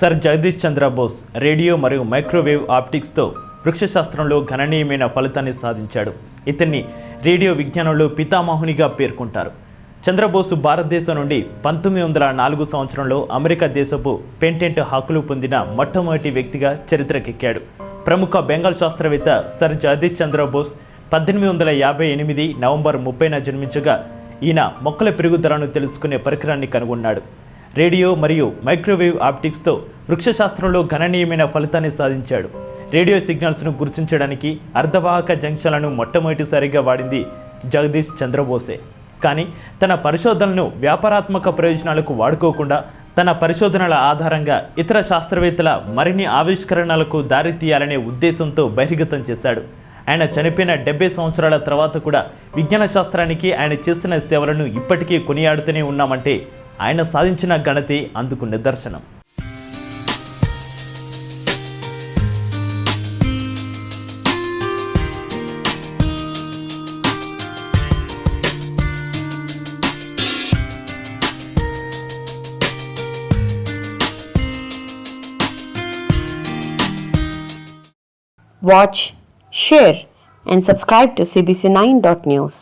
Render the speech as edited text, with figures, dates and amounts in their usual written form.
Sir Jagadish Chandra Bose radio మరియు microwave ఆప్టిక్స్తో వృక్షశాస్త్రంలో గణనీయమైన ఫలితాన్ని సాధించాడు. ఇతన్ని రేడియో విజ్ఞానంలో పితామహునిగా పేర్కొంటారు. చంద్రబోసు భారతదేశం నుండి 1904 సంవత్సరంలో అమెరికా దేశపు పేటెంట్ హక్కులు పొందిన మొట్టమొదటి వ్యక్తిగా చరిత్రకెక్కాడు. ప్రముఖ బెంగాల్ శాస్త్రవేత్త సర్ జగదీష్ చంద్ర బోస్ 1858 నవంబర్ 30న జన్మించగా ఈయన మొక్కల పెరుగుదలను తెలుసుకునే పరికరాన్ని కనుగొన్నాడు. రేడియో మరియు మైక్రోవేవ్ ఆప్టిక్స్తో వృక్షశాస్త్రంలో గణనీయమైన ఫలితాన్ని సాధించాడు. రేడియో సిగ్నల్స్ను గుర్తించడానికి అర్ధవాహక జంక్షన్లను మొట్టమొదటిసారిగా వాడింది జగదీష్ చంద్రబోసే. కానీ తన పరిశోధనలను వ్యాపారాత్మక ప్రయోజనాలకు వాడుకోకుండా తన పరిశోధనల ఆధారంగా ఇతర శాస్త్రవేత్తల మరిన్ని ఆవిష్కరణలకు దారితీయాలనే ఉద్దేశంతో బహిర్గతం చేశాడు. ఆయన చనిపోయిన 70 సంవత్సరాల తర్వాత కూడా విజ్ఞాన శాస్త్రానికి ఆయన చేసిన సేవలను ఇప్పటికీ కొనియాడుతూనే ఉన్నామంటే ఆయన సాధించిన ఘనతే అందుకు నిదర్శనం. Watch, share and subscribe to CBC9.News.